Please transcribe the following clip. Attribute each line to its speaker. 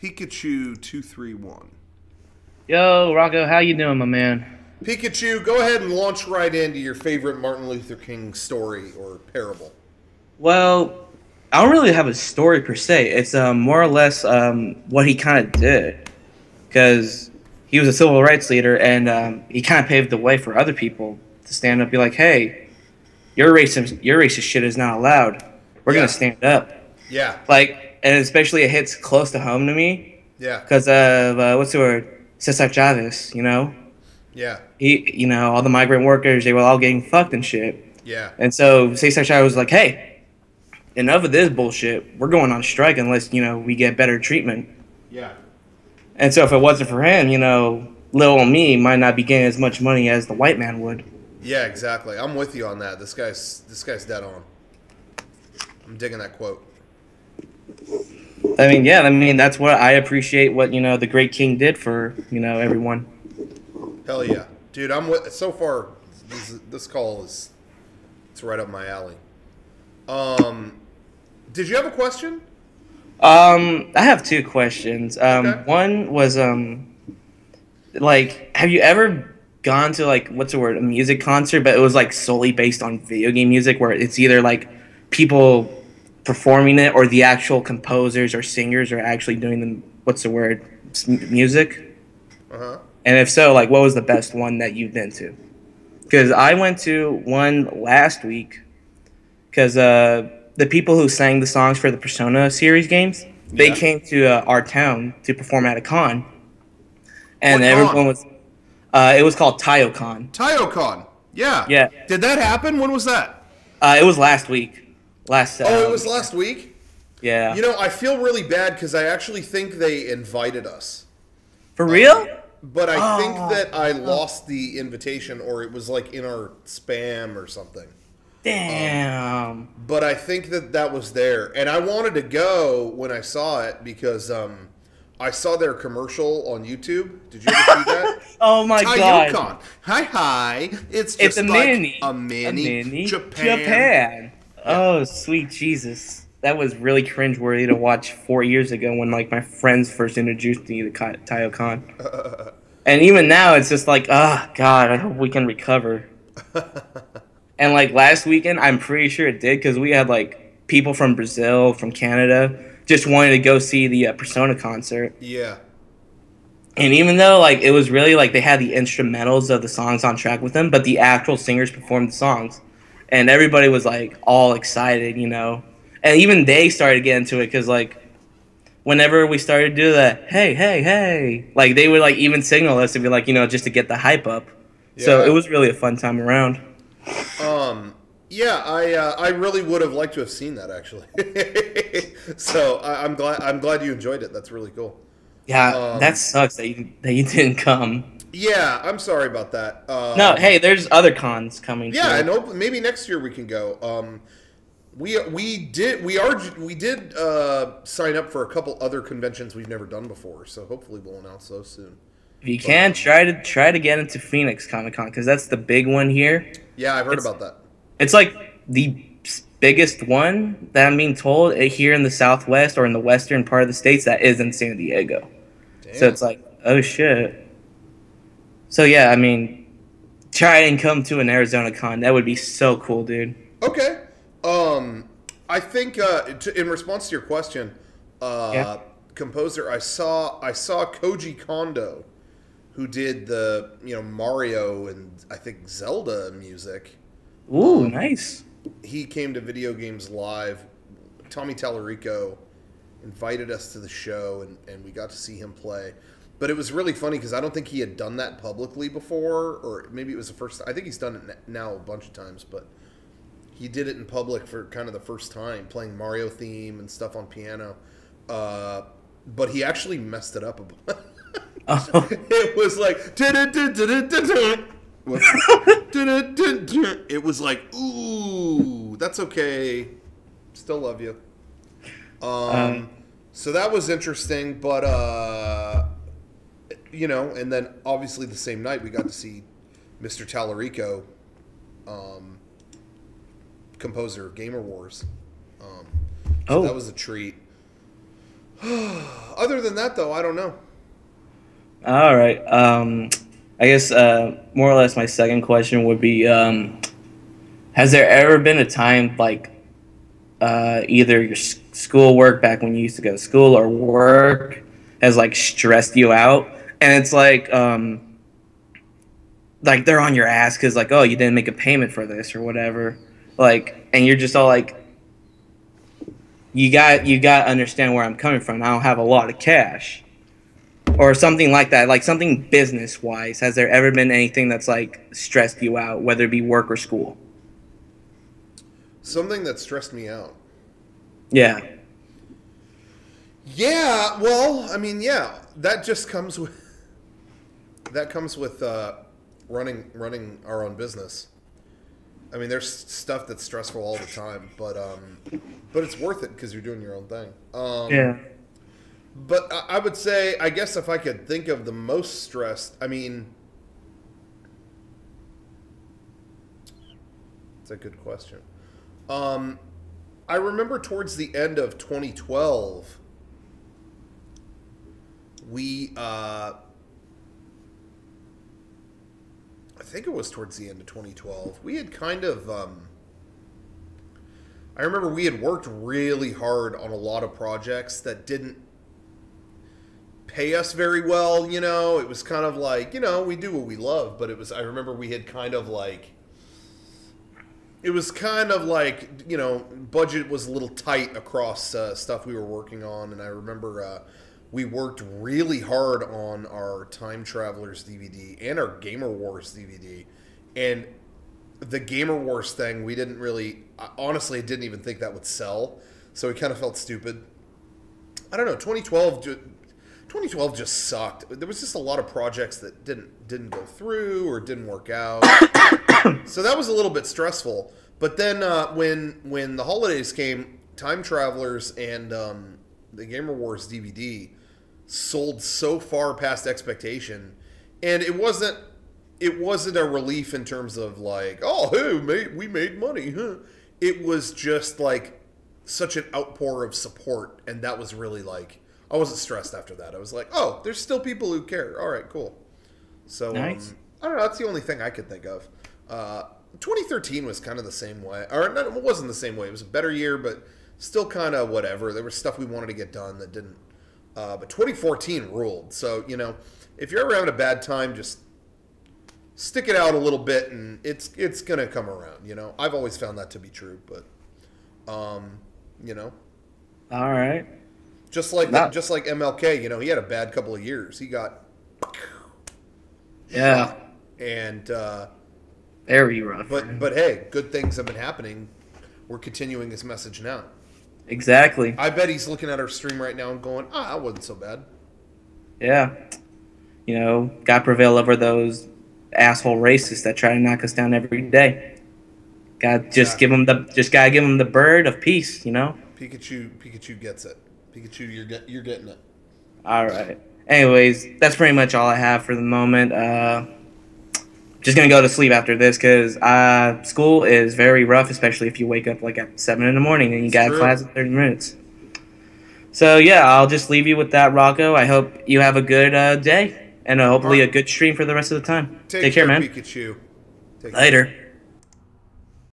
Speaker 1: Pikachu231.
Speaker 2: Yo, Rocco, how you doing, my man?
Speaker 1: Pikachu, go ahead and launch right into your favorite Martin Luther King story or parable.
Speaker 2: Well, I don't really have a story per se. It's more or less what he kind of did, because he was a civil rights leader, and he kind of paved the way for other people to stand up, and be like, "Hey, your racist shit is not allowed. We're gonna stand up."
Speaker 1: Yeah.
Speaker 2: Like, and especially it hits close to home to me,
Speaker 1: Yeah.
Speaker 2: because of what's the word, Cesar Chavez.
Speaker 1: Yeah.
Speaker 2: All the migrant workers, they were all getting fucked and shit.
Speaker 1: Yeah.
Speaker 2: And so Cesar Chavez was like, "Hey, enough of this bullshit. We're going on strike unless, we get better treatment."
Speaker 1: Yeah.
Speaker 2: And so if it wasn't for him, little old me might not be getting as much money as the white man would.
Speaker 1: Yeah, exactly. I'm with you on that. This guy's dead on. I'm digging that quote.
Speaker 2: That's what I appreciate what, the great king did for, everyone.
Speaker 1: Hell yeah. Dude, I'm with so far this call it's right up my alley. Did you have a question?
Speaker 2: I have two questions.
Speaker 1: Okay.
Speaker 2: One was have you ever gone to a music concert, but it was solely based on video game music, where it's either people performing it or the actual composers or singers are actually doing music?
Speaker 1: Uh-huh.
Speaker 2: And if so, what was the best one that you've been to? Because I went to one last week, because the people who sang the songs for the Persona series games, they came to our town to perform at a con. And
Speaker 1: what
Speaker 2: everyone
Speaker 1: con?
Speaker 2: was... it was called TaioCon.
Speaker 1: TaioCon. Yeah.
Speaker 2: Yeah.
Speaker 1: Did that happen? When was that?
Speaker 2: It was last week.
Speaker 1: It was last week?
Speaker 2: Yeah.
Speaker 1: I feel really bad because I actually think they invited us.
Speaker 2: For real?
Speaker 1: But I think that I lost the invitation, or it was in our spam or something.
Speaker 2: Damn.
Speaker 1: But I think that was there. And I wanted to go when I saw it because I saw their commercial on YouTube. Did you ever see that?
Speaker 2: Oh my god.
Speaker 1: TaioCon. Hi. It's just
Speaker 2: a
Speaker 1: mini Japan.
Speaker 2: Oh, sweet Jesus. That was really cringeworthy to watch 4 years ago when my friends first introduced me to TaioCon. And even now it's just God, I hope we can recover. And last weekend, I'm pretty sure it did, because we had people from Brazil, from Canada, just wanting to go see the Persona concert.
Speaker 1: Yeah.
Speaker 2: And even though it was really they had the instrumentals of the songs on track with them, but the actual singers performed the songs. And everybody was all excited, And even they started getting into it, because whenever we started to do that, hey, they would even signal us to be just to get the hype up. Yeah. So it was really a fun time around.
Speaker 1: I really would have liked to have seen that, actually. So I'm glad you enjoyed it. That's really cool.
Speaker 2: Yeah, that sucks that you didn't come.
Speaker 1: Yeah, I'm sorry about that.
Speaker 2: No, hey, there's other cons coming.
Speaker 1: Yeah, I know. Maybe next year we can go. We did sign up for a couple other conventions we've never done before, so hopefully we'll announce those soon.
Speaker 2: If you can, try to get into Phoenix Comic Con, because that's the big one here.
Speaker 1: Yeah, I've heard about that.
Speaker 2: It's the biggest one that I'm being told here in the Southwest or in the western part of the states that is in San Diego. Damn. So it's oh shit. So yeah, try and come to an Arizona con. That would be so cool, dude.
Speaker 1: Okay. I think in response to your question, composer, I saw Koji Kondo, who did the Mario and I think Zelda music.
Speaker 2: Ooh, nice.
Speaker 1: He came to Video Games Live. Tommy Tallarico invited us to the show, and we got to see him play. But it was really funny because I don't think he had done that publicly before, or maybe it was the first time. I think he's done it now a bunch of times, but he did it in public for kind of the first time, playing Mario theme and stuff on piano. But he actually messed it up a bit. It was it was ooh, that's okay. Still love you. So that was interesting, but and then obviously the same night we got to see Mr. Tallarico, composer of Gamer Wars. So that was a treat. Other than that, though, I don't know.
Speaker 2: All right. I guess more or less my second question would be: has there ever been a time like either your schoolwork back when you used to go to school or work has like stressed you out, and it's like they're on your ass because like, oh, you didn't make a payment for this or whatever, like, and you're just all like, you got to understand where I'm coming from. I don't have a lot of cash or something like that, like something business wise. Has there ever been anything that's like stressed you out, whether it be work or school?
Speaker 1: Something that stressed me out.
Speaker 2: Yeah.
Speaker 1: Yeah, well, I mean, yeah, that just comes with running our own business. I mean, there's stuff that's stressful all the time, but it's worth it because you're doing your own thing.
Speaker 2: Yeah.
Speaker 1: But I would say, I guess if I could think of the most stressed, I mean, it's a good question. I remember towards the end of 2012, I think it was towards the end of 2012, we had kind of, I remember we had worked really hard on a lot of projects that didn't pay us very well, you know. It was kind of like, you know, we do what we love, but I remember we had kind of like, it was kind of like, you know, budget was a little tight across stuff we were working on, and I remember we worked really hard on our Time Travelers DVD and our Gamer Wars DVD, and the Gamer Wars thing, we didn't really, honestly, I didn't even think that would sell, so we kind of felt stupid. I don't know, 2012 just sucked. There was just a lot of projects that didn't go through or didn't work out. So that was a little bit stressful. But then when the holidays came, Time Travelers and the Gamer Wars DVD sold so far past expectation, and it wasn't a relief in terms of like, oh, hey, we made money. Huh? It was just like such an outpour of support, and that was really like, I wasn't stressed after that. I was like, oh, there's still people who care. All right, cool. So
Speaker 2: Nice.
Speaker 1: I don't know. That's the only thing I could think of. 2013 was kind of the same way. Or no, it wasn't the same way. It was a better year, but still kind of whatever. There was stuff we wanted to get done that didn't. But 2014 ruled. So, you know, if you're ever having a bad time, just stick it out a little bit, and it's going to come around, you know. I've always found that to be true, but, you know.
Speaker 2: All right.
Speaker 1: Just like MLK, you know, he had a bad couple of years. He got
Speaker 2: Yeah.
Speaker 1: and
Speaker 2: Very rough.
Speaker 1: but hey, good things have been happening. We're continuing his message now.
Speaker 2: Exactly.
Speaker 1: I bet he's looking at our stream right now and going, that wasn't so bad.
Speaker 2: Yeah. You know, gotta prevail over those asshole racists that try to knock us down every day. Gotta just gotta give them the bird of peace, you know?
Speaker 1: Pikachu gets it. Pikachu, you're getting it.
Speaker 2: All right. Anyways, that's pretty much all I have for the moment. Just gonna go to sleep after this because school is very rough, especially if you wake up like at 7 in the morning and you got class in 30 minutes. So yeah, I'll just leave you with that, Rocco. I hope you have a good day and hopefully a good stream for the rest of the time.
Speaker 1: Take
Speaker 2: care, man.
Speaker 1: Pikachu.
Speaker 2: Later.